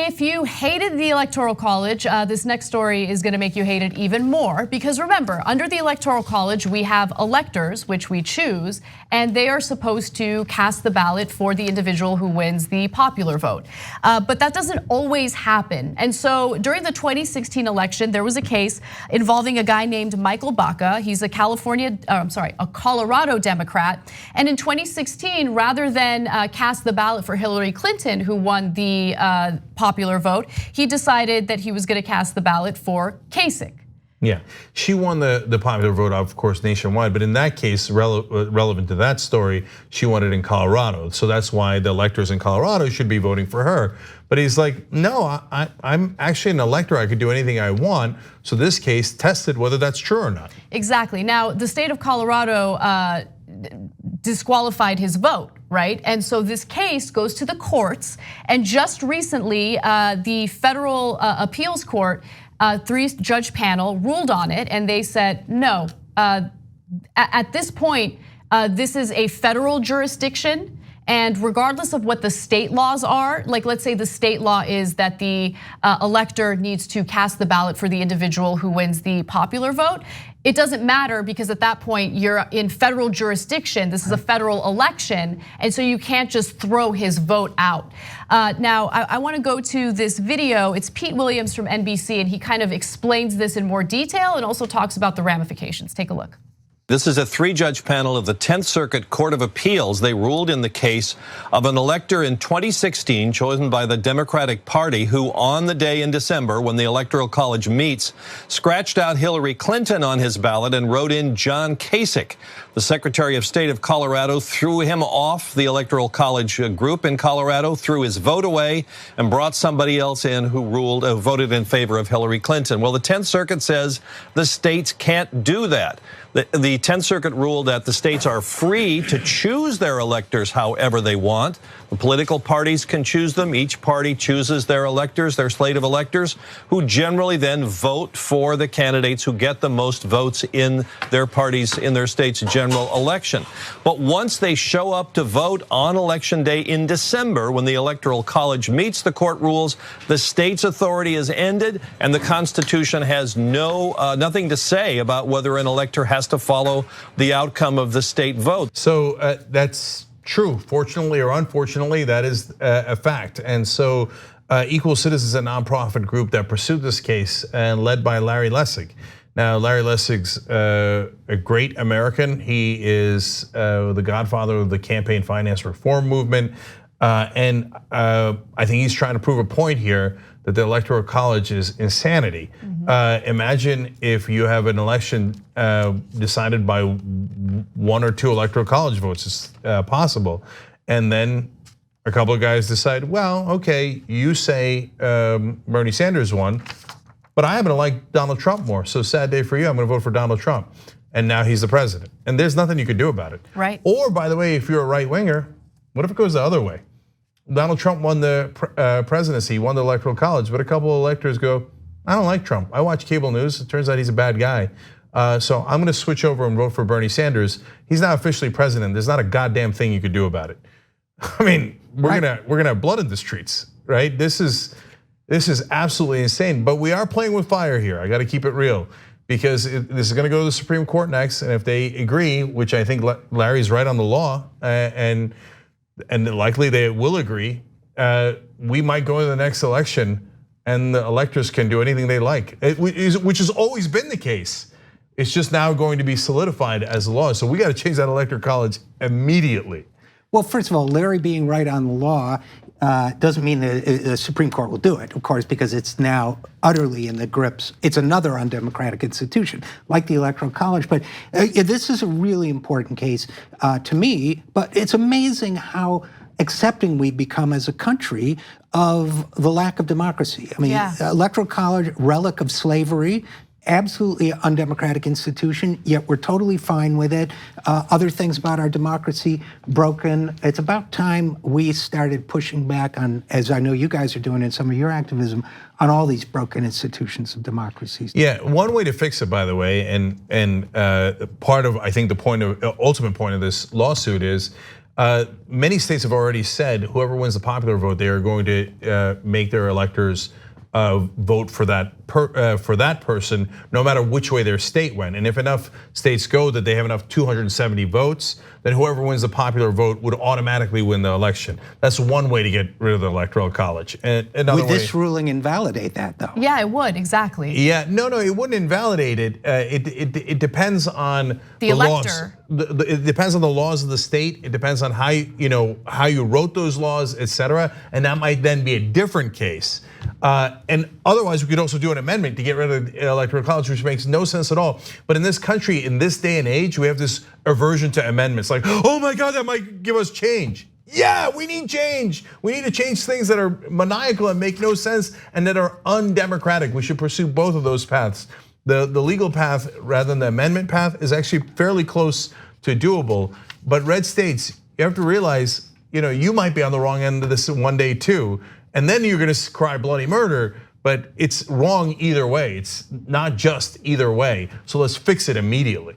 if you hated the Electoral College, this next story is gonna make you hate it even more. Because remember, under the Electoral College, we have electors, which we choose, and they are supposed to cast the ballot for the individual who wins the popular vote. But that doesn't always happen. And so during the 2016 election, there was a case involving a guy named Michael Baca. He's a Colorado Democrat. And in 2016, rather than cast the ballot for Hillary Clinton, who won the popular vote, he decided that he was gonna cast the ballot for Kasich. Yeah, she won the popular vote, of course, nationwide. But in that case, relevant to that story, she won it in Colorado. So that's why the electors in Colorado should be voting for her. But he's like, no, I'm actually an elector. I could do anything I want. So this case tested whether that's true or not. Exactly. Now, the state of Colorado disqualified his vote, right? And so this case goes to the courts. And just recently, the federal appeals court, 3-judge panel ruled on it, and they said no. At this point, this is a federal jurisdiction, and regardless of what the state laws are, like let's say the state law is that the elector needs to cast the ballot for the individual who wins the popular vote. It doesn't matter because at that point you're in federal jurisdiction. This is a federal election, and so you can't just throw his vote out. Now, I want to go to this video. It's Pete Williams from NBC, and he kind of explains this in more detail and also talks about the ramifications. Take a look. This is a 3-judge panel of the 10th Circuit Court of Appeals. They ruled in the case of an elector in 2016 chosen by the Democratic Party who on the day in December when the Electoral College meets, scratched out Hillary Clinton on his ballot and wrote in John Kasich. The Secretary of State of Colorado threw him off the Electoral College group in Colorado, threw his vote away, and brought somebody else in who voted in favor of Hillary Clinton. Well, the 10th Circuit says the states can't do that. The 10th Circuit ruled that the states are free to choose their electors however they want. The political parties can choose them. Each party chooses their electors, their slate of electors, who generally then vote for the candidates who get the most votes in their parties, in their state's general election. But once they show up to vote on election day in December, when the Electoral College meets, the court rules the state's authority is ended and the Constitution has nothing to say about whether an elector has to follow the outcome of the state vote. So that's true. Fortunately or unfortunately, that is a fact. And so Equal Citizens, a nonprofit group that pursued this case and led by Larry Lessig. Now, Larry Lessig's a great American. He is the godfather of the campaign finance reform movement. And I think he's trying to prove a point here that the Electoral College is insanity. Imagine if you have an election decided by 1 or 2 Electoral College votes, it's possible. And then a couple of guys decide, well, okay, you say Bernie Sanders won, but I happen to like Donald Trump more. So sad day for you, I'm gonna vote for Donald Trump. And now he's the president. And there's nothing you can do about it. Right. Or by the way, if you're a right winger, what if it goes the other way? Donald Trump won the presidency, won the Electoral College, but a couple of electors go, I don't like Trump. I watch cable news, it turns out he's a bad guy. So I'm gonna switch over and vote for Bernie Sanders. He's not officially president, there's not a goddamn thing you could do about it. I mean, we're gonna have blood in the streets, right? This is absolutely insane, but we are playing with fire here. I gotta keep it real. Because this is gonna go to the Supreme Court next, and if they agree, which I think Larry's right on the law, and likely they will agree, we might go to the next election and the electors can do anything they like, which has always been the case. It's just now going to be solidified as a law. So we got to change that Electoral College immediately. Well, first of all, Larry being right on the law doesn't mean the Supreme Court will do it, of course, because it's now utterly in the grips. It's another undemocratic institution, like the Electoral College. But this is a really important case to me, but it's amazing how accepting we become as a country of the lack of democracy. I mean, Electoral College, relic of slavery, absolutely undemocratic institution, yet we're totally fine with it. Other things about our democracy, broken. It's about time we started pushing back on, as I know you guys are doing in some of your activism, on all these broken institutions of democracies. Yeah, one way to fix it, by the way, and part of, I think the ultimate point of this lawsuit is, Many states have already said whoever wins the popular vote, they are going to make their electors vote for that person, no matter which way their state went. And if enough states go that they have enough 270 votes, then whoever wins the popular vote would automatically win the election. That's one way to get rid of the Electoral College. And another would this ruling invalidate that, though? Yeah, it would, exactly. Yeah, no, it wouldn't invalidate it. It depends on the elector. Laws. It depends on the laws of the state. It depends on how you wrote those laws, etc. And that might then be a different case. And otherwise, we could also do an amendment to get rid of the Electoral College, which makes no sense at all. But in this country, in this day and age, we have this aversion to amendments. Like, oh my God, that might give us change. Yeah, we need change. We need to change things that are maniacal and make no sense and that are undemocratic. We should pursue both of those paths. The legal path rather than the amendment path is actually fairly close to doable. But red states, you have to realize, you might be on the wrong end of this one day too. And then you're gonna cry bloody murder, but it's wrong either way. It's not just either way. So let's fix it immediately.